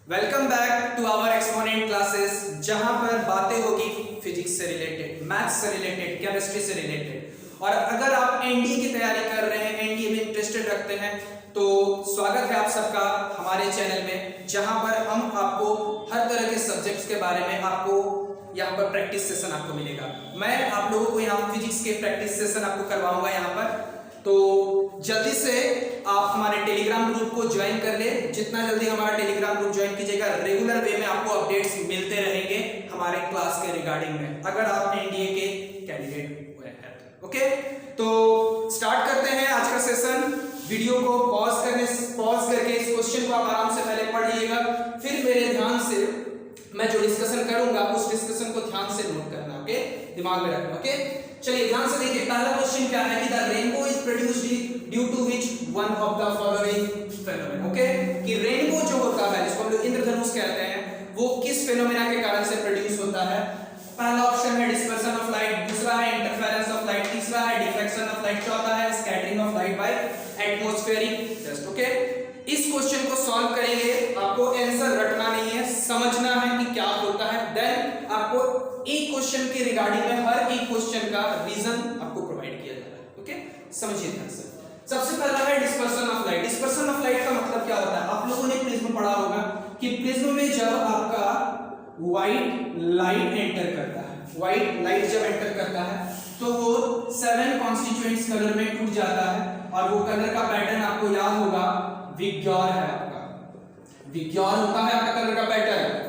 Welcome back to our exponent classes, जहां पर बातें होगी फिजिक्स से रिलेटेड, मैथ्स से रिलेटेड, केमिस्ट्री से रिलेटेड। और अगर आप एनडीए की तैयारी कर रहे हैं, एनडीए में इंटरेस्टेड रखते हैं, तो स्वागत है आप सबका हमारे चैनल में, जहां पर हम आपको हर तरह के सब्जेक्ट्स के बारे में आपको यहाँ पर प्रैक्टिस सेशन आपको मिलेगा। मैं आप लोगों को यहाँ फिजिक्स के प्रैक्टिस सेशन आपको करवाऊंगा यहाँ पर, तो जल्दी से आप हमारे टेलीग्राम ग्रुप को ज्वाइन कर ले। जितना जल्दी हमारा टेलीग्राम ग्रुप ज्वाइन कीजिएगा, रेगुलर वे में आपको अपडेट्स मिलते रहेंगे हमारे क्लास के रिगार्डिंग में, अगर आप एनडीए के कैंडिडेट हुए हैं। ओके, तो स्टार्ट करते हैं आज का सेशन। वीडियो को पॉज करके इस क्वेश्चन को आप आराम से पहले पढ़ लीजिएगा, फिर मेरे ध्यान से मैं जो डिस्कशन करूंगा उस डिस्कशन को ध्यान से नोट करना। ओके, दिमाग में रखना। ओके, चलिए ध्यान से देखिए। पहला क्वेश्चन क्या है कि the rainbow is produced due to which one of the following phenomena. Okay, कि रेनबो जो होता है, जिसको हम लोग इंद्रधनुष कहते हैं, वो किस फेनोमेना के कारण से प्रोड्यूस होता है? पहला ऑप्शन है डिस्पर्शन ऑफ लाइट, दूसरा है इंटरफेरेंस ऑफ लाइट, तीसरा है डिफ्रैक्शन ऑफ लाइट, चौथा है scattering of light by atmospheric dust. Okay, इस क्वेश्चन को सॉल्व करेंगे, आपको आंसर रटना नहीं है, समझना है कि क्या होता है। देन आपको एक क्वेश्चन के रिगार्डिंग में हर एक क्वेश्चन का रीजन आपको प्रोवाइड किया जा रहा है। ओके, समझिए ध्यान से। सबसे पहला है dispersion of light. Dispersion of light का मतलब क्या होता है? आप लोगों ने प्रिज्म पढ़ा होगा कि प्रिज्म में जब आपका व्हाइट लाइट एंटर करता है, व्हाइट लाइट जब एंटर करता है तो वो 7 कॉन्स्टिट्यूएंट्स कलर में टूट जाता है, और वो कलर का पैटर्न आपको याद होगा, विग्योर है आपका। विग्योर होता है आपका कलर का pattern,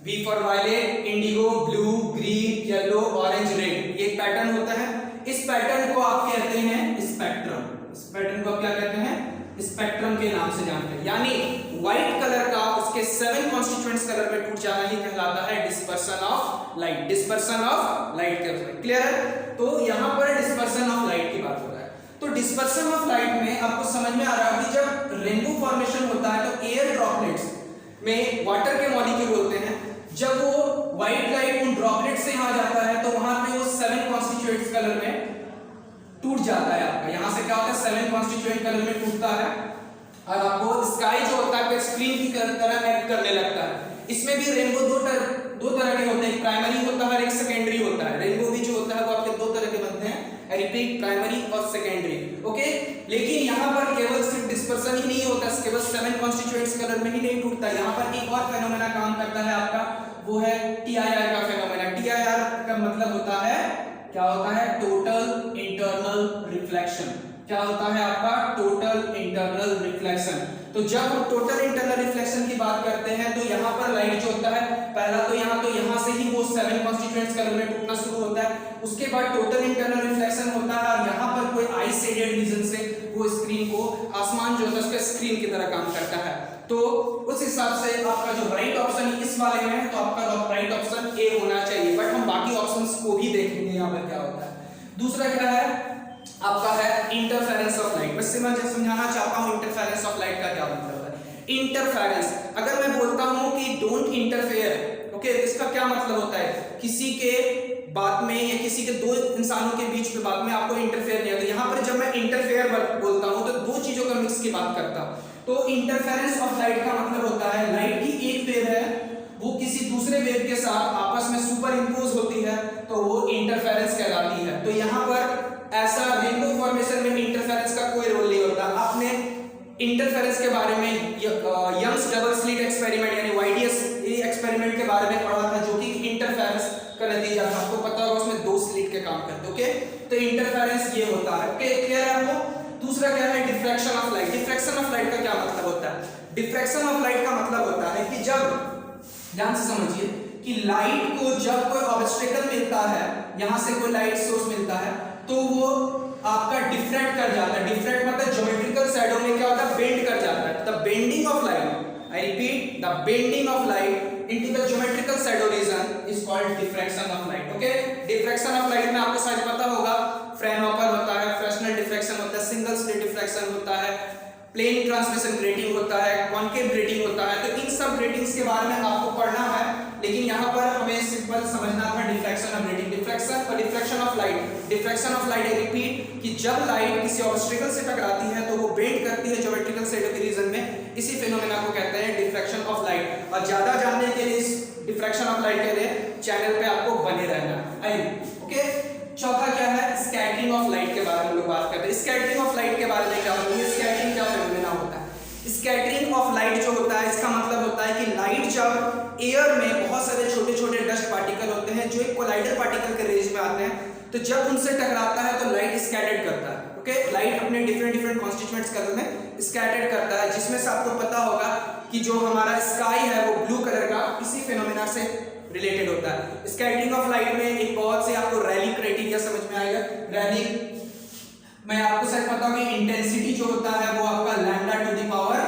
V for violet, indigo, blue, green, yellow, orange, red, ये पैटर्न होता है। इस पैटर्न को आप कहते हैं स्पेक्ट्रम। इस पैटर्न को आप क्या कहते हैं? स्पेक्ट्रम के नाम से जानते हैं। यानी व्हाइट कलर का उसके 7 कॉन्स्टिट्यूएंट्स कलर में टूट जाना ही कहलाता है dispersion of light. Dispersion of light का क्लियर है? तो यहां पर डिस्पर्शन ऑफ लाइट की बात हो रहा है। तो डिस्पर्शन ऑफ लाइट में आपको समझ में आ रहा है कि जब रेनबो फॉर्मेशन होता है तो एयर ड्रॉपलेट्स में वाटर के मॉलिक्यूल होते हैं, जब वो व्हाइट लाइट उन ड्रॉपलेट से यहां जाता है तो वहां पे वो 7 कॉन्स्टिट्यूएंट्स कलर में टूट जाता है आपका। यहां से क्या होता है? 7 कॉन्स्टिट्यूएंट कलर में टूटता है, और आपको स्काई जो होता है स्क्रीन की तरह एक्ट करने लगता है। इसमें भी रेनबो दो तरह के होते हैं, प्राइमरी होता है और एक सेकेंडरी होता है। रेनबो भी जो होता है वो आपके दो तरह के बनते हैं, रिपीट, प्राइमरी और सेकेंडरी। ओके, लेकिन यहाँ पर केवल सिर्फ डिस्पर्शन ही नहीं होता, केवल 7 कॉन्स्टिट्यूएंट्स कलर में ही नहीं टूटता। यहाँ पर एक और फेनोमेना काम करता है आपका, वो है TIR का फेनोमेना। TIR का मतलब होता है, क्या होता है? Total internal reflection. क्या होता है आपका? Total internal reflection. तो जब हम टोटल इंटरनल रिफ्लेक्शन की बात करते हैं तो यहाँ पर लाइट जो होता है, पहला तो यहाँ से ही वो 7 कॉन्स्टिट्यूएंट्स कलर में टूटना शुरू होता है, उसके बाद टोटल इंटरनल रिफ्लेक्शन होता है, और यहाँ पर कोई आई शेडेड रीजन से वो स्क्रीन को, आसमान जो होता है उसके स्क्रीन की तरह काम करता है। तो उस हिसाब से आपका जो राइट ऑप्शन इस वाले में है, तो आपका राइट ऑप्शन ए होना चाहिए, बट हम बाकी ऑप्शंस को भी देखेंगे यहाँ पर क्या होता है। दूसरा क्या है आपका? है इंटरफेरेंस ऑफ लाइट। बस मैं समझाना चाहता हूँ इंटरफेरेंस ऑफ लाइट का क्या मतलब है। इंटरफेरेंस, अगर मैं बोलता हूँ कि डोंट इंटरफेयर, ओके, इसका क्या मतलब होता है? किसी के बात में या किसी के दो इंसानों के बीच में बात में आपको इंटरफेयर नहीं होता। यहाँ पर जब मैं इंटरफेयर बोलता हूँ तो दो चीजों का मिक्स की बात करता हूँ। तो इंटरफेरेंस ऑफ लाइट का मतलब होता है लाइट की एक वेव है, वो किसी दूसरे वेव के साथ आपस में सुपर इंपोज होती है, तो वो इंटरफेरेंस कहलाती है। तो यहाँ पर ऐसा रेनबो फॉर्मेशन में इंटरफेरेंस का कोई रोल नहीं होता। आपने इंटरफेरेंस के बारे में यंग्स डबल स्लिट एक्सपेरिमेंट यानी YDS एक्सपेरिमेंट के बारे में पढ़ा था, जो कि इंटरफेरेंस का नतीजा था। आपको पता होगा उसमें 2 स्लिट के काम करते। ओके, तो इंटरफेरेंस ये होता है। ओके, क्लियर है आपको? दूसरा क्या है? Diffraction of light. Diffraction of light का क्या मतलब होता है? डिफ्रैक्शन ऑफ लाइट का मतलब होता है कि जब, ध्यान से समझिए, कि लाइट को जब कोई ऑब्स्टेकल मिलता है, यहां से कोई लाइट सोर्स मिलता है, तो वो आपका डिफ्रैक्ट कर जाता है। डिफ्रैक्ट मतलब ज्योमेट्रिकल शैडो में क्या होता है? बेंड कर जाता है। The bending of light, I repeat, the bending of light into the geometrical shadow reason is called diffraction of light. Okay, diffraction of light में आपको शायद पता होगा, फ्रेनहोफर होता है, फ्रेस्नेल डिफ्रैक्शन होता है, सिंगल स्लिट डिफ्रैक्शन होता है, प्लेन ट्रांसमिशन ग्रेटिंग होता है, कॉन्केव ग्रेटिंग होता है। तो इन सब ग्रेटिंग्स के बारे में आपको पढ़ना है। लेकिन यहाँ पर हमें सिंपल समझना था diffraction ability, diffraction of light repeat कि जब लाइट किसी ऑब्स्टेकल से टकराती है तो वो बेंड करती है ज्योमेट्रिकल साइड के रीजन में, इसी फिनोमेना को कहते हैं डिफ्रैक्शन ऑफ लाइट। और ज्यादा जानने के लिए इस डिफ्रैक्शन ऑफ लाइट के लिए चैनल पे आपको बने रहना है। ओके, चौथा क्या है, स्कैटरिंग ऑफ लाइट के बारे में लोग बात करते हैं। स्कैटरिंग ऑफ लाइट के बारे में क्या होती है, स्कैटरिंग क्या फिनोमेना होता है। स्कैटरिंग ऑफ लाइट जो होता है इसका मतलब होता है कि लाइट जब एयर में बहुत सारे छोटे छोटे डस्ट पार्टिकल होते हैं जो एक कोलाइडर पार्टिकल के रेंज में आते हैं, तो जब उनसे टकराता है तो लाइट स्कैटर्ड करता है। ओके, लाइट अपने डिफरेंट कॉन्स्टिट्यूएंट्स कलर में स्कैटर्ड करता है, जिसमें से आपको पता होगा कि जो हमारा स्काई है वो ब्लू कलर का इसी फिनोमेना से रिलेटेड होता है। स्कैटरिंग ऑफ लाइट में एक बहुत से आपको रैली क्राइटेरिया समझ में आएगा। रैली मैं आपको शायद पता होगा इंटेंसिटी जो होता है वो आपका लैम्डा टू द पावर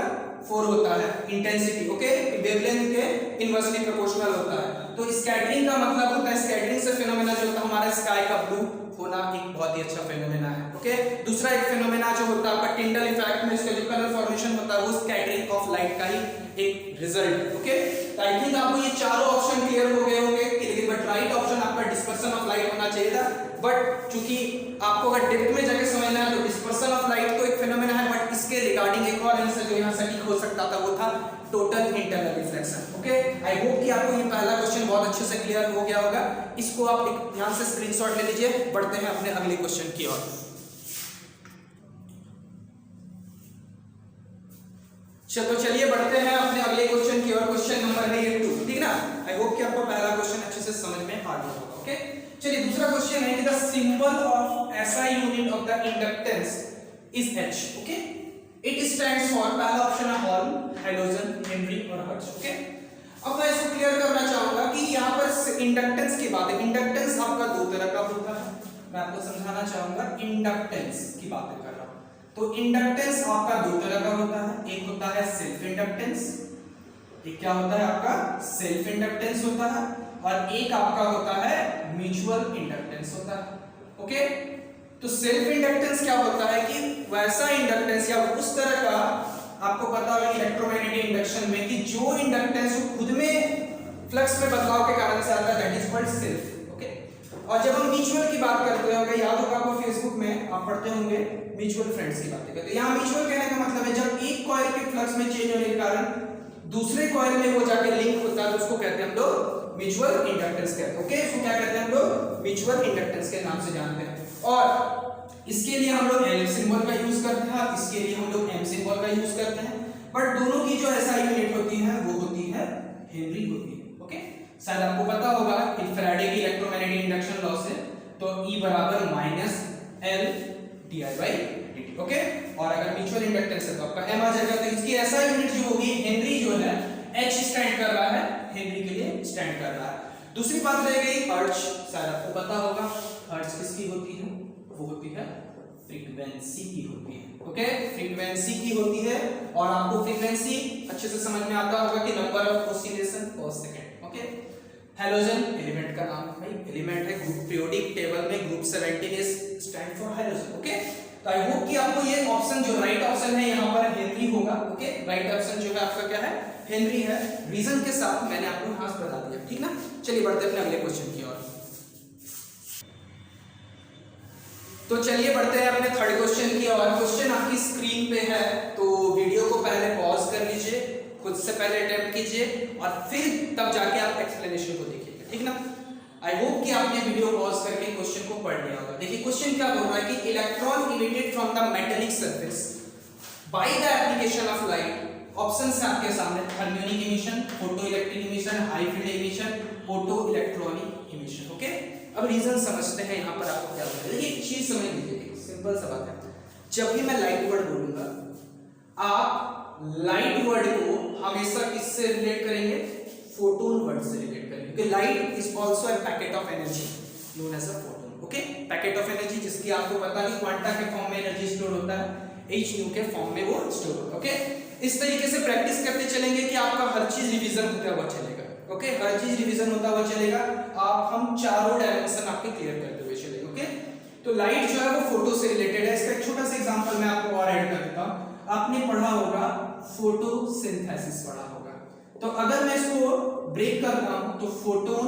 4 होता है इंटेंसिटी। ओके, वेवलेंथ के इनवर्सली प्रोपोर्शनल होता है। तो स्कैटरिंग का मतलब होता है, स्कैटरिंग से फिनोमेना जो होता है हमारा स्काई का ब्लू होना एक बहुत ही अच्छा फिनोमेना है। ओके, दूसरा एक फिनोमेना जो होता है आपका टिंडल इफेक्ट में इसका जो कलर फॉर्मेशन होता है वो स्कैटरिंग ऑफ लाइट का ही एक रिजल्ट। ओके, तो आई थिंक आपको ये चारों ऑप्शन क्लियर हो गए होंगे, लेकिन बट राइट ऑप्शन आपका डिस्पर्सन ऑफ लाइट होना चाहिए था। बट चूंकि आपको अगर डेप्थ में जाके समझना है तो डिस्पर्सन ऑफ लाइट तो एक फिनोमेना है, बट इसके रिगार्डिंग एक और आंसर जो यहाँ सटीक हो सकता था वो था टोटल इंटरनल रिफ्लेक्शन। ओके, आई होप कि आपको ये पहला क्वेश्चन बहुत अच्छे से क्लियर हो गया होगा। इसको आप एक ध्यान से स्क्रीनशॉट ले लीजिए। बढ़ते हैं अपने अगले क्वेश्चन की ओर। तो चलिए बढ़ते हैं अपने अगले क्वेश्चन की ओर। क्वेश्चन नंबर है ये 2, ठीक ना। आई होप कि आपको पहला क्वेश्चन अच्छे से समझ में आ गया होगा। ओके, चलिए दूसरा क्वेश्चन है कि the symbol of SI unit of the inductance is H। Okay, it stands for, पहला ऑप्शन है हॉल, हैलोजन, हेनरी और हर्ट्ज। ओके, अब मैं इसको क्लियर करना चाहूंगा कि यहाँ पर इंडक्टेंस की बात है। इंडक्टेंस आपका दो तरह का होता है, मैं आपको समझाना चाहूंगा। इंडक्टेंस की बात कर रहा हूं तो इंडक्टेंस आपका दो तरह का होता है। एक होता है सेल्फ इंडक्टेंस, एक क्या होता है आपका सेल्फ इंडक्टेंस होता है, और एक आपका होता है म्यूचुअल इंडक्टेंस होता है। ओके, तो सेल्फ इंडक्टेंस क्या होता है कि वैसा इंडक्टेंस या उस तरह का, आपको पता होगा इलेक्ट्रोमैग्नेटिक इंडक्शन में कि जो इंडक्टेंस जो खुद में फ्लक्स में बदलाव के कारण से आता है that is called self. Okay, और जब हम म्यूचुअल की बात करते हैं, याद होगा आपको फेसबुक में आप पढ़ते होंगे म्यूचुअल फ्रेंड्स की बातें करते हैं। यहाँ म्यूचुअल कहने का मतलब है जब एक कॉइल के फ्लक्स में चेंज होने के कारण दूसरे कॉइल में वो जाके लिंक होता है तो उसको कहते हैं हम लोग म्यूचुअल इंडक्टेंस कहते हैं। ओके, इसको क्या कहते हैं हम लोग म्यूचुअल इंडक्टेंस के नाम से जानते हैं। और इसके लिए हम लोग L सिंबल का यूज करते हैं, इसके लिए हम लोग M सिंबल का यूज करते हैं, बट दोनों की जो SI यूनिट होती है वो होती है हेनरी होती है। ओके, शायद आपको पता होगा फैराडे की इलेक्ट्रोमैग्नेटिक इंडक्शन लॉ से तो E बराबर -L di/dt। ओके, और अगर म्यूचुअल इंडक्टेंस है तो आपका M आ जाएगा। तो इसकी SI यूनिट जो होगी हेनरी जो है H स्टैंड कर रहा है, हेनरी के लिए स्टैंड कर रहा है। दूसरी बात रह गई हर्ट्ज, शायद आपको पता होगा हर्ट्ज किसकी होती है, वो होती है फ्रीक्वेंसी की होती है। ओके, फ्रीक्वेंसी की होती है, और आपको फ्रीक्वेंसी अच्छे से समझ में आता होगा कि नंबर ऑफ ऑसिलेशन पर सेकंड। ओके, हैलोजन एलिमेंट का नाम भाई एलिमेंट है, ग्रुप पीरियोडिक टेबल में group 17 is stand for halogen. Okay, तो आई होप कि आपको ये ऑप्शन जो राइट ऑप्शन है यहाँ पर हेनरी होगा। ओके, राइट ऑप्शन जो है आपका क्या है, हेनरी है। रीजन के साथ मैंने आपको यहाँ बता दिया, ठीक ना। चलिए बढ़ते हैं अपने अगले क्वेश्चन की ओर। तो चलिए बढ़ते हैं अपने थर्ड क्वेश्चन की ओर। क्वेश्चन आपकी स्क्रीन पे है, तो वीडियो को पहले पॉज कर लीजिए, खुद से पहले अटेम्प्ट कीजिए और फिर तब जाके आप एक्सप्लेनेशन को देखिएगा, ठीक ना। आई होप कि आपने वीडियो पॉज करके क्वेश्चन को पढ़ लिया होगा। देखिए क्वेश्चन क्या बोल रहा है कि electron emitted from the metallic surface by the application of light. Options है आपके सामने, thermionic emission, photo electric emission, high field emission, photo electronic emission. Okay, अब रीजन समझते हैं यहाँ पर आपको क्या होगा। देखिए एक चीज समझ लीजिए, सिंपल सा बात है, जब भी मैं लाइट वर्ड बोलूंगा आप लाइट वर्ड को हमेशा किससे रिलेट करेंगे, फोटोन वर्ड से रिलेट करेंगे, क्योंकि light is also a packet of energy known as a photon. Okay, packet of energy जिसकी आपको पता है क्वांटा के फॉर्म में एनर्जी स्टोर होता है, h nu के फॉर्म में वो स्टोर होता है। ओके, इस तरीके से प्रैक्टिस करते चलेंगे कि आपका हर चीज रिवीजन होता हुआ चलेगा। ओके, हर चीज रिवीजन होता हुआ चलेगा, आप हम चारों डायमेंशन आपके क्लियर करते हुए चलेंगे। ओके, तो लाइट जो है वो फोटो से रिलेटेड है। इसका एक छोटा सा एग्जांपल मैं आपको और ऐड कर देता हूं। आपने पढ़ा होगा फोटोसिंथेसिस पढ़ा होगा, तो अगर मैं इसको ब्रेक करता हूं तो फोटोन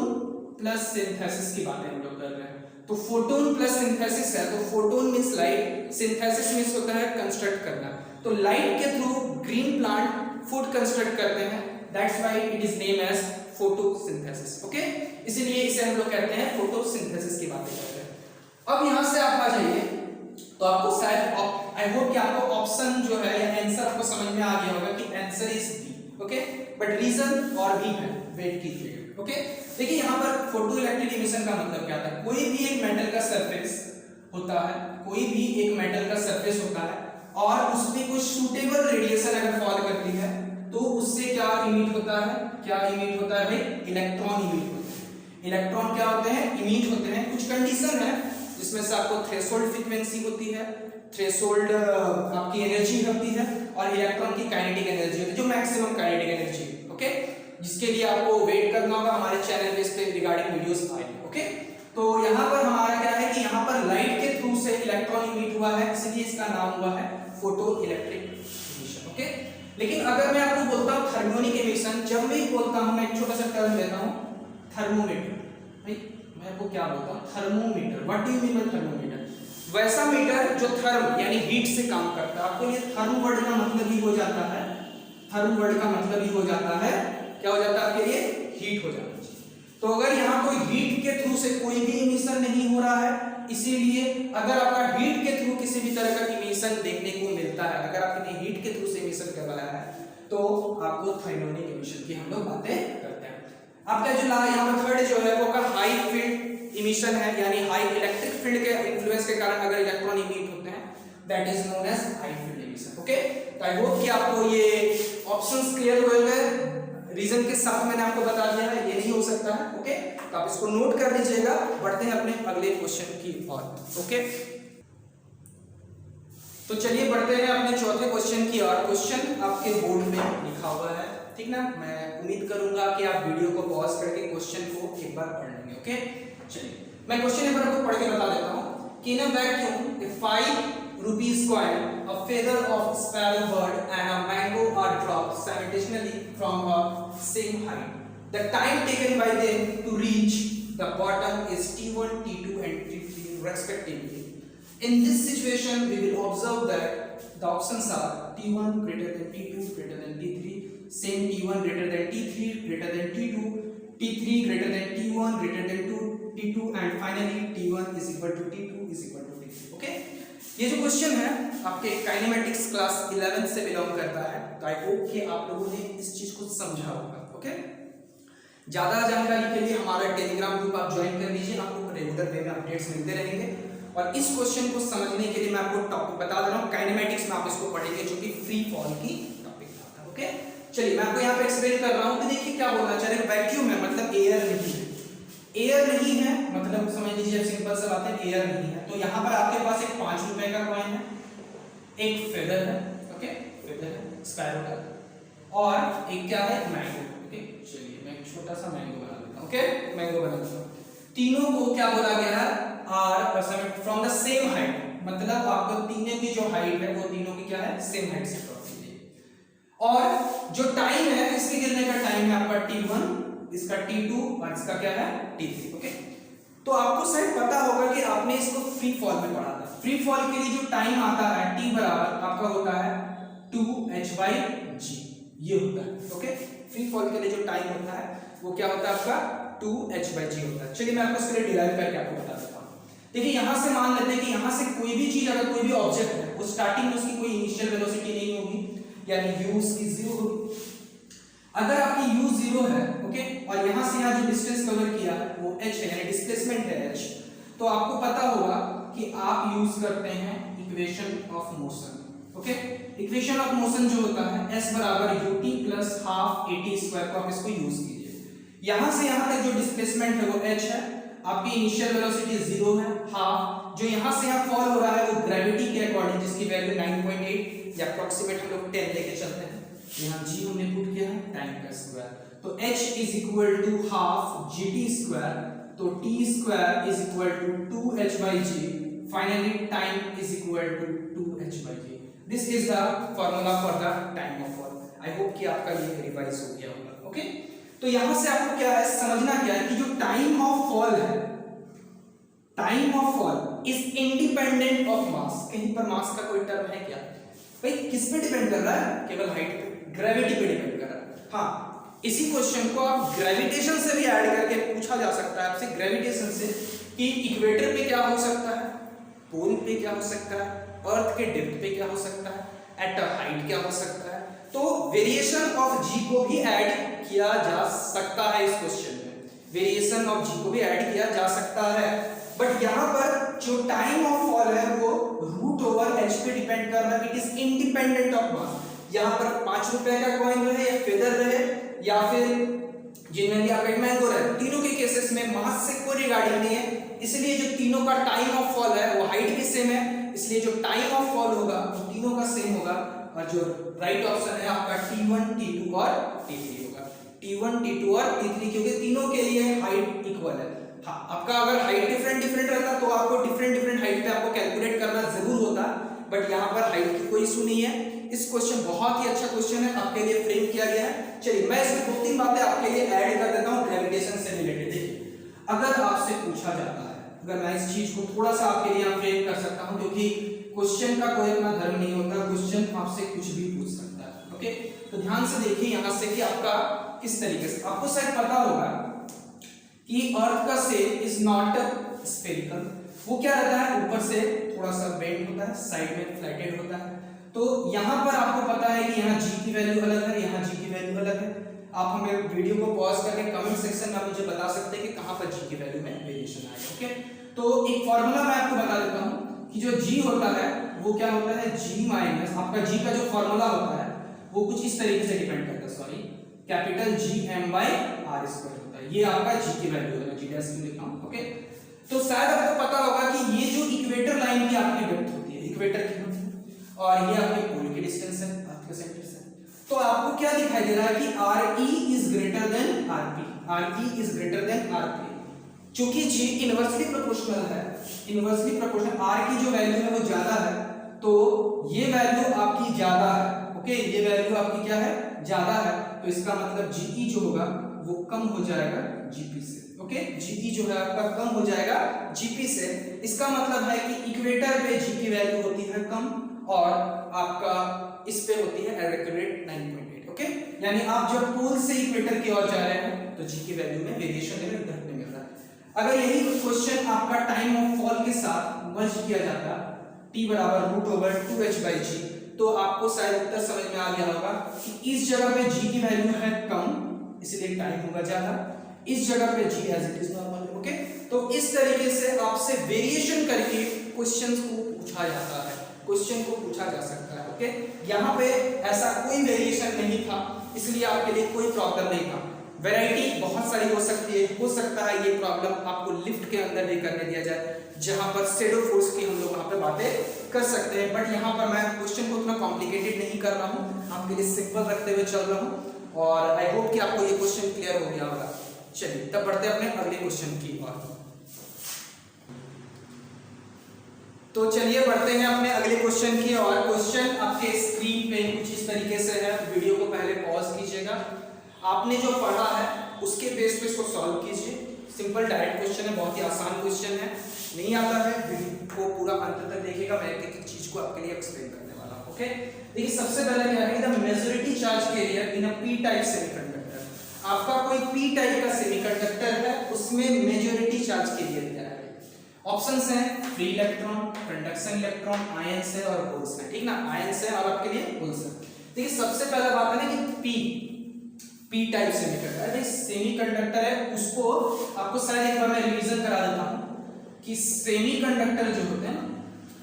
प्लस सिंथेसिस की बातें हम लोग कर रहे हैं। तो फोटोन प्लस सिंथेसिस है, तो photon means light, synthesis means होता है कंस्ट्रक्ट करना। तो लाइट के through green plant food construct करते हैं, that's why it is name as photosynthesis. Okay, इसीलिए इसे हम लोग कहते हैं फोटोसिंथेसिस की बातें करते हैं। अब यहां से आप आ जाइए, तो आपको शायद आई होप कि आपको ऑप्शन जो है या आंसर आपको समझ में आ गया होगा कि answer is B. Okay, but reason और भी है, वेट कीजिएगा। ओके, देखिए यहाँ पर फोटो इलेक्ट्रिक इमिशन का मतलब क्या था। कोई भी एक मेटल का सरफेस होता है, कोई भी एक मेटल का सरफेस होता है और उसमें कुछ सूटेबल रेडिएशन अगर फॉल करती है तो उससे क्या इमिट होता है, क्या इमिट होता है भाई, इलेक्ट्रॉन इमिट होते हैं। इलेक्ट्रॉन क्या होते हैं, इमिट होते हैं। कुछ कंडीशन है जिसमें से आपको थ्रेशोल्ड फ्रीक्वेंसी होती है, थ्रेशोल्ड आपकी एनर्जी होती है और इलेक्ट्रॉन की काइनेटिक एनर्जी होती है, जो मैक्सिमम काइनेटिक एनर्जी है। ओके, जिसके लिए आपको वेट करना होगा, हमारे चैनल पे इस पे रिगार्डिंग वीडियोस आएंगे। ओके, तो यहाँ पर हमारा क्या है कि यहाँ पर लाइट के थ्रू से इलेक्ट्रॉन इमिट हुआ है, इसलिए इसका नाम हुआ है फोटो इलेक्ट्रिक इमिशन। ओके, लेकिन अगर मैं आपको बोलता हूँ थर्मियोनिक इमिशन, जब मैं बोलता हूँ, मैं एक छोटा सा टर्म देता हूँ थर्मोमीटर। भाई मैं आपको क्या बोलता हूँ, thermometer. What do you mean by thermometer? वैसा मीटर जो थर्म यानी हीट से काम करता है। आपको ये थर्म वर्ड का मतलब ही हो जाता है, थर्म वर्ड का मतलब ही हो जाता है, क्या हो जाता है आपके लिए, हीट हो जाना चाहिए। तो अगर यहाँ कोई हीट के थ्रू से कोई भी इमिशन नहीं हो रहा है, इसीलिए अगर आपका हीट के थ्रू किसी भी तरह का इमिशन देखने को मिलता है, अगर आपने हीट के थ्रू से इमिशन करवाया है तो आपको थर्मियोनिक इमिशन की हम लोग बातें करते हैं। आपका जो यहाँ पर थर्ड जो है वो का हाई फील्ड इमिशन है, यानी हाई इलेक्ट्रिक फील्ड के इन्फ्लुएंस के कारण अगर इलेक्ट्रॉन इमिट होते हैं, that is known as high field emission. Okay, तो आई होप कि आपको ये ऑप्शंस क्लियर हो गए। रीजन के साथ मैंने आपको बता दिया है, ये नहीं हो सकता है। ओके, तो आप इसको नोट कर लीजिएगा। बढ़ते हैं अपने अगले क्वेश्चन की ओर। ओके, तो चलिए बढ़ते हैं अपने चौथे क्वेश्चन की ओर। क्वेश्चन आपके बोर्ड में लिखा हुआ है, ठीक ना। मैं उम्मीद करूंगा कि आप वीडियो को पॉज करके क्वेश्चन को एक बार पढ़ लेंगे। ओके, चलिए मैं क्वेश्चन एक बार आपको पढ़ के बता देता हूं कि in a vacuum a 5 rupees coin, a feather of sparrow bird and a mango are dropped simultaneously from a same height. The time taken by them to reach the bottom is t1, t2 and t3 respectively. In this situation, we will observe that the options are t1 greater than t2 greater than t3, same t1 greater than t3 greater than t2, t3 greater than t1 greater than t2 and finally t1 is equal to t2 is equal to t3. Okay? ये जो question है आपके kinematics class 11 से belong करता है, तो I hope कि आप लोगों ने इस चीज को समझा होगा। ओके, ज्यादा जानकारी के लिए हमारा टेलीग्राम ग्रुप आप ज्वाइन कर लीजिए, आपको रेगुलर वे में अपडेट्स मिलते रहेंगे। और इस क्वेश्चन को समझने के लिए मैं आपको टॉपिक बता दे रहा हूँ, काइनेमेटिक्स में आप इसको पढ़ेंगे जो कि फ्री फॉल की टॉपिक था। ओके, चलिए मैं आपको यहाँ पे एक्सप्लेन कर रहा हूँ कि देखिए क्या बोलना चाह रहे हैं। वैक्यूम है मतलब एयर नहीं है, एयर नहीं है मतलब समझ लीजिए सिंपल सा बात है, एयर नहीं है। तो यहाँ पर आपके पास एक 5 रुपए का कॉइन है, एक फेदर है, ओके फेदर है स्पैरो का, और एक क्या है मैंगो। ओके, चलिए मैं एक छोटा सा मैंगो बना देता हूँ। ओके, मैंगो बना देता हूँ। तीनों को क्या बोला गया है, are from the same height, मतलब आपको तीनों की जो हाइट है वो तीनों की क्या है, सेम हाइट से ड्रॉप कीजिए। और जो टाइम है इसके गिरने का टाइम है आपका t1, इसका t2 और इसका क्या है t3। ओके, तो आपको शायद पता होगा कि आपने इसको फ्री फॉल में पढ़ा था। फ्री फॉल के लिए जो टाइम आता है t बराबर आपका होता है 2h/g, ये होता है। ओके, फ्री फॉल के लिए जो टाइम होता है वो क्या होता है आपका 2h/g होता है। चलिए मैं आपको इसके लिए डिराइव करके आपको बता देता हूँ। देखिए यहां से मान लेते हैं कि यहां से कोई भी चीज, अगर कोई भी ऑब्जेक्ट है, वो स्टार्टिंग में उसकी कोई इनिशियल वेलोसिटी नहीं होगी, यानी u उसकी 0 होगी। अगर आपकी u 0 है, ओके, और यहां से यहां जो डिस्टेंस कवर किया है वो h है, यानी डिस्प्लेसमेंट है h, तो आपको पता होगा कि आप यूज करते हैं equation of motion. Okay, equation of motion जो होता है s बराबर ut plus half at square को आप इसको यूज कीजिए। यहां से यहां तक जो डिस्प्लेसमेंट है वो h है, आपकी इनिशियल वेलोसिटी 0 है, हाफ जो यहां से यहां फॉल हो रहा है वो ग्रेविटी के अकॉर्डिंग, जिसकी वैल्यू 9.8 या अप्रोक्सीमेट हम लोग 10 लेके चलते हैं। यहाँ g हमने पुट किया है टाइम का स्क्वायर, तो h is equal to half gt square, तो t square is equal to 2h/g, finally time is equal to 2h/g। This is the formula for the time of fall. I hope कि आपका ये revise हो गया होगा। Okay, तो यहां से आपको क्या है समझना क्या है कि जो टाइम ऑफ फॉल है, time of fall is independent of mass. कहीं पर मास का कोई टर्म है क्या भाई? किस पे डिपेंड कर रहा है? केवल हाइट पे, ग्रेविटी पे डिपेंड कर रहा है। हाँ, इसी क्वेश्चन को आप ग्रेविटेशन से भी ऐड करके पूछा जा सकता है आपसे, ग्रेविटेशन से, कि इक्वेटर पे क्या हो सकता है, पोल पे क्या हो सकता है, अर्थ के डेप्थ पे क्या हो सकता है, एट अ हाइट क्या हो सकता है। तो वेरिएशन ऑफ जी को भी ऐड किया जा सकता है इस क्वेश्चन में, वेरिएशन ऑफ जी को भी ऐड किया जा सकता है। बट यहाँ पर जो टाइम ऑफ फॉल है वो रूट ओवर एच पे डिपेंड कर रहा है, it is independent of mass. यहाँ पर 5 रुपए का कॉइन रहे या फेदर रहे या फिर जिनमें भी आपका मैंगो रहे, तीनों के केसेस में मास से कोई रिगार्डिंग नहीं है। इसलिए जो तीनों का टाइम ऑफ फॉल है वो हाइट भी सेम है, इसलिए जो टाइम ऑफ फॉल होगा वो तीनों का सेम होगा। और जो राइट ऑप्शन है आपका T1, T2 और T3 होगा, T1, T2 और T3, क्योंकि तीनों के लिए हाइट इक्वल है। हाँ, आपका अगर हाइट डिफरेंट रहता तो आपको डिफरेंट हाइट पे आपको कैलकुलेट करना जरूर होता, बट यहाँ पर हाइट की कोई इशू नहीं है। इस क्वेश्चन बहुत ही अच्छा क्वेश्चन है, आपके लिए फ्रेम किया गया है। चलिए मैं इसमें 2-3 बातें आपके लिए ऐड कर देता हूँ ग्रेविटेशन से रिलेटेड। देखिए, अगर आपसे पूछा जाता है, अगर मैं इस चीज को थोड़ा सा आपके लिए फ्रेम कर सकता हूँ, क्योंकि क्वेश्चन का कोई अपना धर्म नहीं होता, क्वेश्चन आपसे कुछ भी पूछ सकता है। ओके, तो ध्यान से देखिए यहाँ से कि आपका किस तरीके से, आपको शायद पता होगा कि अर्थ का शेप इज नॉट स्फेरिकल, वो क्या रहता है, ऊपर से थोड़ा सा बेंड होता है, साइड में फ्लैटेड होता है। तो यहाँ पर आपको पता है कि यहाँ जी की वैल्यू अलग है, यहाँ जी की वैल्यू अलग है। आप हमें वीडियो को पॉज करके कमेंट सेक्शन में मुझे बता सकते हैं कि कहाँ पर जी की वैल्यू में वेरिएशन आएगा। ओके, तो एक फॉर्मूला मैं आपको बता देता हूँ कि जो जी होता है वो क्या होता है, जी माइनस आपका जी का जो फॉर्मूला होता है वो कुछ इस तरीके से डिपेंड करता है, sorry, capital G M by R square होता है। ये आपका जी की वैल्यू है, जी डैश क्यों लिखा हूं। ओके, तो शायद आपको पता होगा कि ये जो इक्वेटर लाइन की आपकी डेप्थ होती है, इक्वेटर की होती है, और ये आपके पोल की डिस्टेंस है, अर्थ के सेंटर से। तो आपको क्या दिखाई दे रहा है कि R E is greater than R P, R E is greater than R P. चूंकि जी इनवर्सली प्रोपोर्शनल है, इनवर्सली प्रोपोर्शनल, आर की जो वैल्यू है वो ज्यादा है, तो ये वैल्यू आपकी ज्यादा है। ओके, ये वैल्यू आपकी क्या है, ज्यादा है, तो इसका मतलब जीई जो होगा वो कम हो जाएगा जीपी से। ओके, जीई जो है आपका कम हो जाएगा जीपी से। इसका मतलब है कि इक्वेटर पे जी की वैल्यू होती है कम और आपका इस पे होती है एक्यूरेट 9.8। ओके, यानी आप जब पोल से इक्वेटर की ओर जा रहे हैं तो जी की वैल्यू में वेरिएशन घटने मिल रहा है। अगर यही क्वेश्चन आपका टाइम ऑफ फॉल के साथ मर्ज किया जाता, t बराबर रूट ओवर 2h बाई जी, तो आपको शायद उत्तर समझ में आ गया होगा कि इस जगह पे g की वैल्यू है कम, इसलिए टाइम होगा ज्यादा, इस जगह पे g as it is normal. Okay, तो इस तरीके से आपसे वेरिएशन करके क्वेश्चंस को पूछा जाता है, क्वेश्चन को पूछा जा सकता है। ओके, यहाँ पे ऐसा कोई वेरिएशन नहीं था, इसलिए आपके लिए कोई प्रॉब्लम नहीं था। वैरायटी बहुत सारी हो सकती है, हो सकता है ये प्रॉब्लम आपको लिफ्ट के अंदर भी करने दिया जाए, जहां पर शैडो फोर्स की हम लोग वहां पे बातें कर सकते हैं। बट यहाँ पर मैं क्वेश्चन को उतना कॉम्प्लिकेटेड नहीं कर रहा हूँ, आपके लिए सिंपल रखते हुए चल रहा हूँ, और आई होप कि आपको ये क्वेश्चन क्लियर हो गया होगा। चलिए तब बढ़ते हैं अपने अगले क्वेश्चन की ओर। तो चलिए बढ़ते हैं अपने अगले क्वेश्चन की ओर। क्वेश्चन आपके स्क्रीन पे कुछ इस तरीके से है, वीडियो को पहले पॉज कीजिएगा, आपने जो पढ़ा है उसके बेस पे इसको सॉल्व कीजिए। सिंपल डायरेक्ट क्वेश्चन है, बहुत ही आसान क्वेश्चन है, नहीं आता है वीडियो को पूरा अंत तक देखिएगा, मैं एक एक चीज को आपके लिए एक्सप्लेन करने वाला हूं। ओके, देखिए सबसे पहले क्या है, the majority charge carrier in a P type semiconductor. आपका कोई पी टाइप का सेमीकंडक्टर है, उसमें मेजॉरिटी चार्ज कैरियर क्या है। ऑप्शंस हैं free electron, conduction electron, ions है और होल्स है। ठीक ना, आयंस है और आपके लिए होल्स है। देखिए सबसे पहला बात है ना कि पी टाइप सेमीकंडक्टर, सेमीकंडक्टर है, उसको आपको शायद एक बार मैं रिवीजन करा देता हूं कि सेमीकंडक्टर जो होते हैं ना,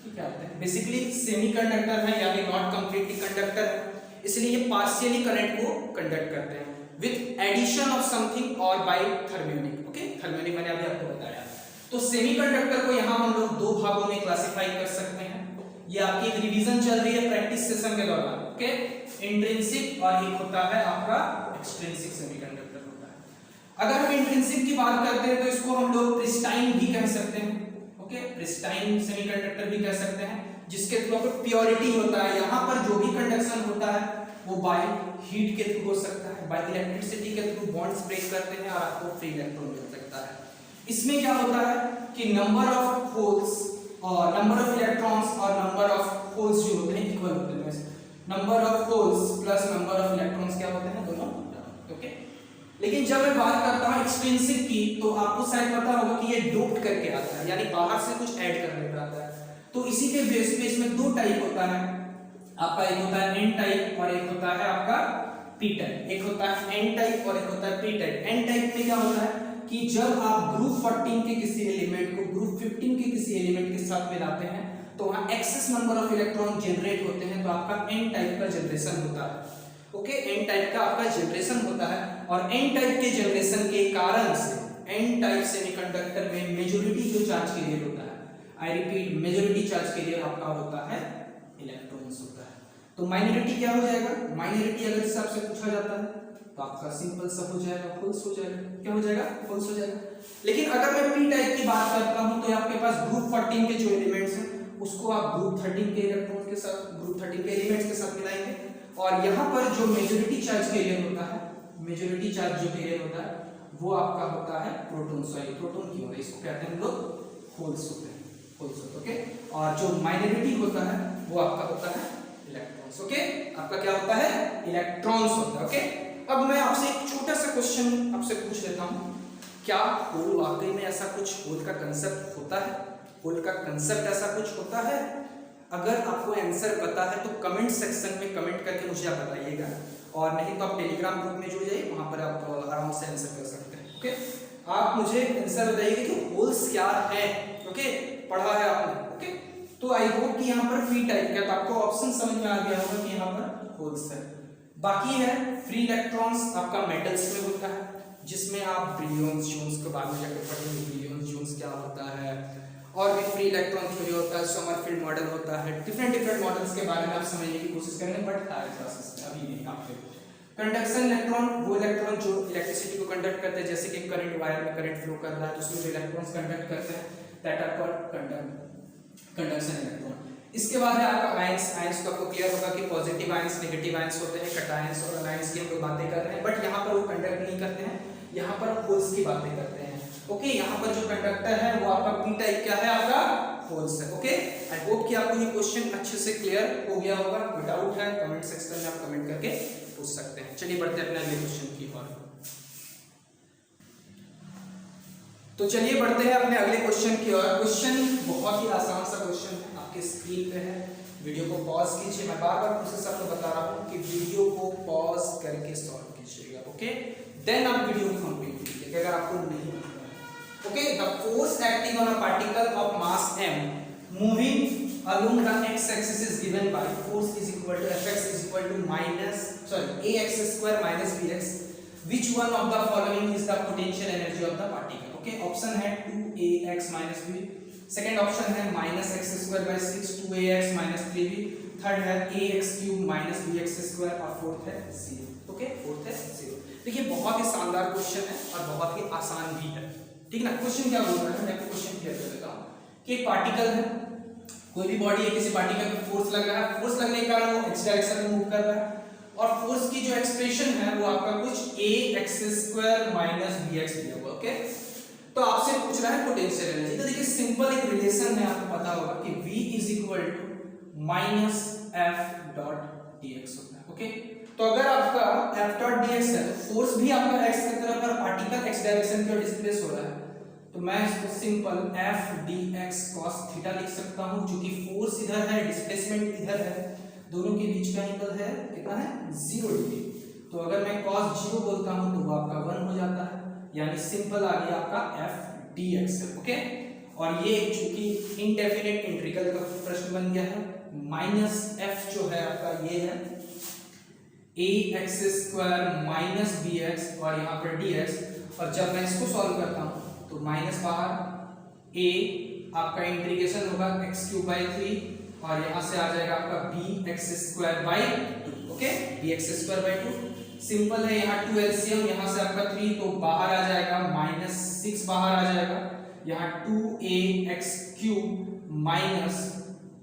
क्या होते हैं, बेसिकली सेमीकंडक्टर है यानी नॉट कंप्लीटली कंडक्टर है, इसलिए ये पार्शियली करंट को कंडक्ट करते हैं विद एडिशन ऑफ समथिंग और बाय थर्मियोनिक। ओके, थर्मियोनिक मैंने अभी आपको बताया। तो सेमीकंडक्टर को यहाँ हम लोग दो भागों में क्लासिफाई कर सकते हैं, ये आपकी एक रिवीजन चल रही है प्रैक्टिस सेशन के दौरान। ओके, इंट्रिंसिक और एक होता है आपका एक्सट्रिंसिक सेमीकंडक्टर होता है। अगर हम इंट्रिंसिक की बात करते हैं तो इसको हम लोग प्रिस्टाइन भी कह सकते हैं। ओके, प्रिस्टाइन सेमीकंडक्टर भी कह सकते हैं, जिसके थ्रू पर प्योरिटी होता है, यहाँ पर जो भी कंडक्शन होता है वो बाय हीट के थ्रू हो सकता है, बाय इलेक्ट्रिसिटी के थ्रू बॉन्ड्स ब्रेक करते हैं और आपको फ्री इलेक्ट्रॉन मिल सकता है। इसमें क्या होता है कि नंबर ऑफ होल्स और नंबर ऑफ इलेक्ट्रॉन्स और नंबर ऑफ होल्स जो होते हैं इक्वल होते हैं। Number of holes plus number of electrons क्या होते हैं, दोनों। ओके, लेकिन जब मैं बात करता हूं एक्सट्रिंसिक की, तो आपको शायद पता होगा कि ये डोप्ड करके आता है, यानी बाहर से कुछ ऐड करने पे आता है। तो इसी के बेस पे इसमें दो टाइप होता है आपका, एक होता है एन टाइप और एक होता है आपका पी टाइप। एक होता है एन टाइप और एक होता है पी टाइप। एन टाइप में क्या होता है कि जब आप ग्रुप 14 के किसी एलिमेंट को ग्रुप 15 के किसी एलिमेंट के साथ मिलाते हैं तो वहां excess number of electron generate होते हैं, तो आपका एन टाइप का जनरेशन होता है। ओके, एन टाइप का आपका जनरेशन होता है और एन टाइप के जनरेशन के कारण से एन टाइप सेमीकंडक्टर में मेजॉरिटी जो चार्ज कैरियर होता है, I repeat majority charge career आपका होता है इलेक्ट्रॉन्स होता है। तो माइनॉरिटी क्या हो जाएगा, माइनॉरिटी अगर इस हिसाब से पूछा जाता है तो आपका सिंपल सब हो जाएगा, होल्स हो जाएगा। क्या हो जाएगा, होल्स हो जाएगा। लेकिन अगर मैं पी टाइप की बात करता हूं तो आपके पास ग्रुप 14 के जो एलिमेंट्स हैं उसको आप ग्रुप 13 के इलेक्ट्रॉन्स के साथ, ग्रुप 13 के एलिमेंट्स के साथ मिलाएंगे और यहाँ पर जो मेजॉरिटी चार्ज कैरियर होता है, मेजॉरिटी चार्ज जो कैरियर होता है वो आपका होता है प्रोटॉन। सॉरी, प्रोटॉन क्यों होता है, इसको कहते हैं हम लोग होल्स होते हैं, होल्स होते हैं। ओके, और जो माइनॉरिटी होता है वो आपका होता है इलेक्ट्रॉन्स। ओके, आपका क्या होता है, इलेक्ट्रॉन्स होता है। ओके, अब मैं आपसे एक छोटा सा क्वेश्चन आपसे पूछ लेता हूँ, क्या होल वाकई में ऐसा कुछ होल का कंसेप्ट होता है, होल का कंसेप्ट ऐसा कुछ होता है? अगर आपको आंसर पता है तो कमेंट सेक्शन में कमेंट करके मुझे आप बताइएगा, और नहीं तो आप टेलीग्राम ग्रुप में जुड़ जाइए, वहां पर आप आराम से आंसर कर सकते हैं। ओके, आप मुझे आंसर बताइएगा कि होल्स क्या है। ओके, पढ़ा है आपने। ओके, तो आई होप कि यहाँ पर फ्री टाइप का, तो आपको ऑप्शन समझ में आ गया होगा कि यहाँ पर होल्स है। बाकी है फ्री इलेक्ट्रॉन्स, आपका मेटल्स में होता है, जिसमें आप ब्रिलियंस जोन्स के बारे में जाकर पढ़ेंगे, ब्रिलियंस जोन्स क्या होता है, और भी फ्री इलेक्ट्रॉन थ्योरी होता है, समरफील्ड मॉडल होता है, डिफरेंट मॉडल्स के बारे में आप समझने की कोशिश करेंगे, बट हायर क्लासेस में अभी नहीं। आपके कंडक्शन इलेक्ट्रॉन, वो इलेक्ट्रॉन जो इलेक्ट्रिसिटी को कंडक्ट करते हैं, जैसे कि करंट वायर में करंट फ्लो कर रहा है तो उसमें जो इलेक्ट्रॉन्स कंडक्ट करते हैं that are called conduction electron. इसके बाद है आपका आयंस। आयंस तो आपको क्लियर होगा कि पॉजिटिव आयंस, नेगेटिव आयंस होते हैं, कैटायंस और अनायंस की हम लोग बातें कर रहे हैं, बट यहाँ पर वो कंडक्ट नहीं करते हैं, यहाँ पर होल्स की बातें करते हैं। ओके, यहाँ पर जो कंडक्टर है वो आपका पी टाइप क्या है, आपका होल्स है। ओके, आई होप कि आपको ये क्वेश्चन अच्छे से क्लियर हो गया होगा। कोई डाउट है कमेंट सेक्शन में आप कमेंट करके पूछ सकते हैं। चलिए बढ़ते हैं अपने अगले क्वेश्चन की ओर। तो चलिए बढ़ते हैं अपने अगले क्वेश्चन की ओर। क्वेश्चन बहुत ही आसान सा क्वेश्चन है, आपके स्क्रीन पे है, वीडियो को पॉज कीजिए। मैं बार बार प्रोसेस आपको बता रहा हूँ कि वीडियो को पॉज करके सॉल्व कीजिएगा। ओके, देन आप वीडियो को कंप्लीट कीजिएगा अगर आपको नहीं आता है। Okay, the force acting on a particle of mass m moving along the x-axis is given by force is equal to fx is equal to ax square minus bx. Which one of the following is the potential energy of the particle? Okay, option है 2ax minus b, second option है minus x square by 6 2ax minus 3b, third है ax cube minus bx square और fourth है 0। Okay, fourth है 0। देखिए बहुत ही शानदार question है और बहुत ही आसान भी है, ठीक ना। क्वेश्चन क्या बोल रहा है, मैं आपको क्वेश्चन क्लियर कर देता हूं कि एक पार्टिकल है, कोई भी बॉडी है, किसी पार्टिकल पे फोर्स लग रहा है, फोर्स लगने के कारण वो x डायरेक्शन में मूव कर रहा है और फोर्स की जो एक्सप्रेशन है वो आपका कुछ ax square minus bx दिया हुआ। ओके, तो आपसे पूछ रहा है पोटेंशियल एनर्जी। तो देखिए सिंपल एक रिलेशन है, आपको पता होगा कि V is equal to minus F dot dx होता है। ओके, तो अगर आपका एफ डॉट dx है तो फोर्स भी आपका x की तरफ और पार्टिकल x डायरेक्शन की ओर डिस्प्लेस हो रहा है, तो मैं इसको simple F dx cos theta लिख सकता हूं, जो कि फोर्स इधर है, डिस्प्लेसमेंट इधर है, दोनों के बीच का एंगल है कितना है 0 डिग्री। तो अगर मैं cos 0 बोलता हूं तो वो आपका 1 हो जाता है, यानी सिंपल आ गया आपका एफ dx है। ओके, और ये चूंकि इनडेफिनेट इंटीग्रल का प्रश्न बन गया है, माइनस एफ जो है आपका ये है ax स्क्वायर माइनस bx और यहाँ पर dx, और जब मैं इसको सॉल्व करता हूँ तो माइनस बाहर a आपका इंटीग्रेशन होगा x क्यूब बाई 3 और यहाँ से आ जाएगा आपका bx square by 2। Okay, bx square by 2 simple है, यहाँ 2 एलसीएम, यहाँ से आपका 3 तो बाहर आ जाएगा, माइनस 6 बाहर आ जाएगा, यहाँ 2ax क्यूब माइनस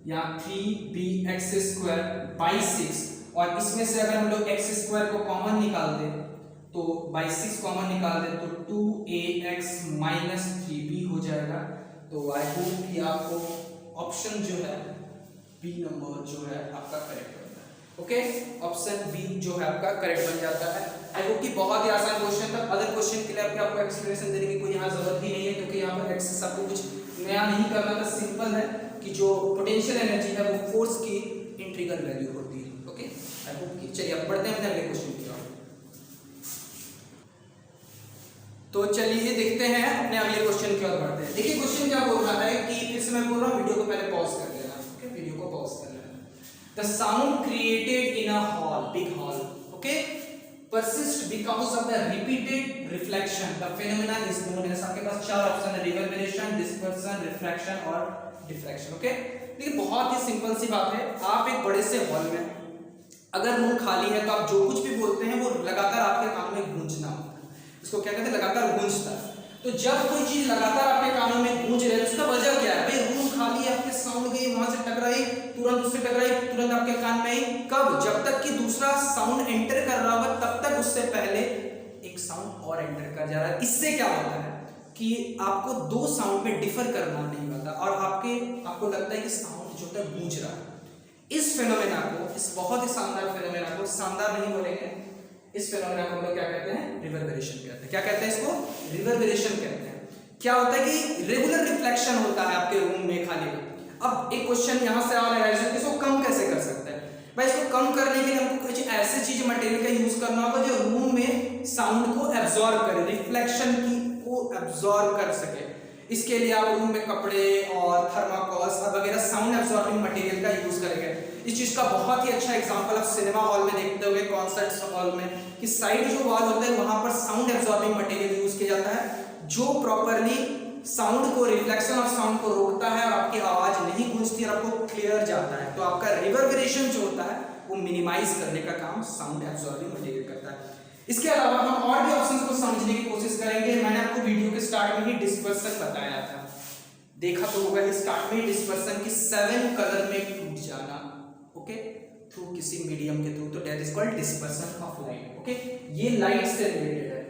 यहाँ 3bx स्क्वायर बाई 6 और इसमें से अगर हम लोग एक्स स्क्वायर को कॉमन निकाल दें तो बाई 6 कॉमन निकाल दें तो 2ax माइनस 3b हो जाएगा। तो आई होप कि आपको ऑप्शन जो है बी नंबर जो है आपका करेक्ट बनता है। ओके, ऑप्शन बी जो है आपका करेक्ट बन जाता है। आई होप कि बहुत ही आसान क्वेश्चन था। अदर क्वेश्चन के लिए आपको एक्सप्लेनेशन देने की कोई यहाँ जरूरत ही नहीं है, क्योंकि यहाँ पर एक्स आपको कुछ नया नहीं करना था। सिंपल है कि जो पोटेंशियल एनर्जी है वो फोर्स की इंटीग्रल वैल्यू होती है। ओके, आई होप कि चलिए अब बढ़ते हैं अगले क्वेश्चन की ओर। तो चलिए देखते हैं अपने अगले क्वेश्चन की ओर बढ़ते हैं। देखिए क्वेश्चन क्या बोल रहा है कि फिर से मैं बोल रहा हूँ, वीडियो को पहले पॉज कर लेना। ओके, वीडियो को पॉज कर लेना। The sound created in a hall, big hall, okay, persist because of the repeated reflection. The phenomenon is known as, आपके पास चार ऑप्शन है, रिवर्बरेशन, डिस्पर्सन, रिफ्रैक्शन और डिफ्रैक्शन। ओके, देखिए बहुत ही सिंपल सी बात है। आप एक बड़े से हॉल में अगर रूम खाली है तो आप जो कुछ भी बोलते हैं वो लगातार आपके कानों में गूंजना होता है। इसको क्या कहते हैं? लगातार गूंजता है। तो जब कोई चीज लगातार आपके कानों में गूंज रही है उसका वजह क्या है? भाई रूम खाली है, आपके साउंड गई, वहां से टकराई, तुरंत उससे टकराई, तुरंत आपके कान में आई। कब? जब तक कि दूसरा साउंड एंटर कर रहा होगा तब तक उससे पहले एक साउंड और एंटर कर जा रहा है। इससे क्या होता है कि आपको दो साउंड में डिफर करना नहीं होता और आपको लगता है कि साउंड जो है गूंज रहा है। इस फेनोमेना को, इस बहुत ही शानदार फेनोमेना को, शानदार नहीं बोलेंगे, इस फेनोमेना को हम लोग क्या कहते हैं? रिवर्बरेशन कहते हैं। क्या कहते हैं इसको? रिवर्बरेशन कहते हैं। क्या होता है कि रेगुलर रिफ्लेक्शन होता है आपके रूम में खाली में। अब एक क्वेश्चन यहां से आ रहा है, इसको कम कैसे कर सकते हैं? भाई इसको कम करने के लिए हमको कुछ ऐसे चीज मटेरियल का यूज करना होगा जो रूम में साउंड को एब्जॉर्ब करे, रिफ्लेक्शन को एब्जॉर्ब कर सके। इसके लिए आप रूम में कपड़े और थर्माकोल्स वगैरह साउंड एब्जॉर्बिंग मटेरियल का यूज करेंगे। इस चीज का बहुत ही अच्छा एग्जांपल आप सिनेमा हॉल में देखते होंगे, कॉन्सर्ट्स हॉल में, कि साइड जो वॉल होता है वहां पर साउंड एब्जॉर्बिंग मटेरियल यूज किया जाता है जो प्रॉपर्ली साउंड को, रिफ्लेक्शन ऑफ साउंड को रोकता है और आपकी आवाज नहीं गूंजती और आपको क्लियर जाता है। तो आपका रिवर्बरेशन जो होता है वो मिनिमाइज करने का काम साउंड एब्जॉर्बिंग मटेरियल करता है। इसके अलावा हम और भी ऑप्शंस को समझने की कोशिश करेंगे। मैंने आपको वीडियो के स्टार्ट में ही डिस्पर्सन बताया था, देखा तो होगा स्टार्ट में डिस्पर्सन की 7 कलर में टूट जाना, ओके, थ्रू किसी मीडियम के थ्रू, तो that is called dispersion of light. Okay, ये लाइट से रिलेटेड है।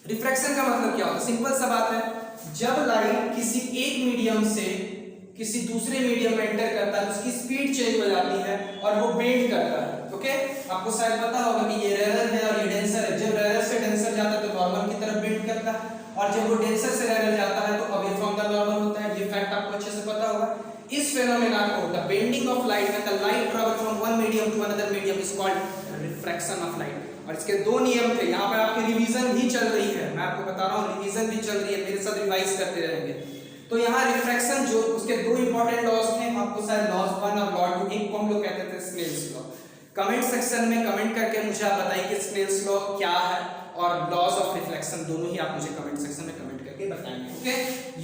रिफ्रैक्शन का मतलब क्या होता है? सिंपल सा बात है, जब लाइट किसी एक मीडियम से किसी दूसरे मीडियम में एंटर करता है तो उसकी स्पीड चेंज हो जाती है और वो बेंड करता है। ओके, आपको शायद पता होगा कि ये रेयर है और ये डेंसर है। जब रेयर से डेंसर जाता है तो नॉर्मल की तरफ बेंड करता है और जब वो डेंसर से रेयर जाता है तो अवे फ्रॉम द नॉर्मल होता है। ये फैक्ट आपको अच्छे से पता होगा। इस फेनोमेना को, the bending of light, when the light travel from one medium to another medium, is called refraction of light. और इसके दो नियम थे। यहाँ पर आपकी रिवीजन भी चल रही है, मैं आपको बता रहा हूँ, रिवीजन भी चल रही है, मेरे साथ रिवाइज करते रहेंगे। तो यहाँ रिफ्रैक्शन जो, उसके दो इंपॉर्टेंट लॉज थे, आपको शायद लॉज 1 और लॉ 2, एक को हम लोग कहते थे स्नेल्स लॉ। कमेंट सेक्शन में कमेंट करके मुझे आप बताइए कि स्नेल्स लॉ क्या है और लॉज ऑफ रिफ्लेक्शन, दोनों ही आप मुझे कमेंट सेक्शन में कमेंट करके बताएंगे। ओके,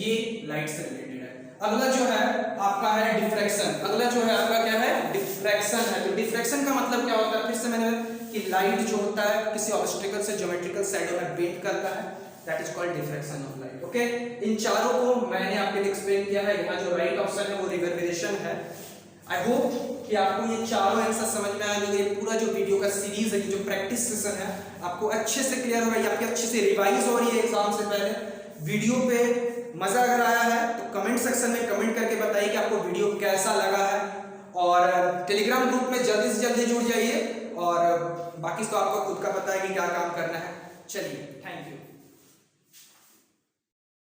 ये लाइट से रिलेटेड है। अगला जो है आपका है डिफ्रैक्शन। अगला जो है आपका क्या है? डिफ्रैक्शन है। तो डिफ्रैक्शन का मतलब क्या होता है? फिर से मैंने कि लाइट जो होता है किसी ऑब्स्टेकल से ज्योमेट्रिकल शैडो में बेंड करता है, that is called diffraction of light. Okay, इन चारों को मैंने आपके लिए एक्सप्लेन किया है। यहाँ जो राइट ऑप्शन है वो रिवर्बरेशन है। आई होप कि आपको ये चारों आंसर समझ में आए होंगे। पूरा जो वीडियो का सीरीज है, जो प्रैक्टिस सेशन है, आपको अच्छे से क्लियर होगा, ये आपके अच्छे से रिवाइज हो रही है एग्जाम से पहले। वीडियो पे मजा अगर आया है तो कमेंट सेक्शन में कमेंट करके बताइए कि आपको वीडियो कैसा लगा है। और टेलीग्राम ग्रुप में जल्दी से जल्दी जुड़ जाइए और बाकी तो आपको खुद का पता है कि क्या काम करना है। चलिए, थैंक यू।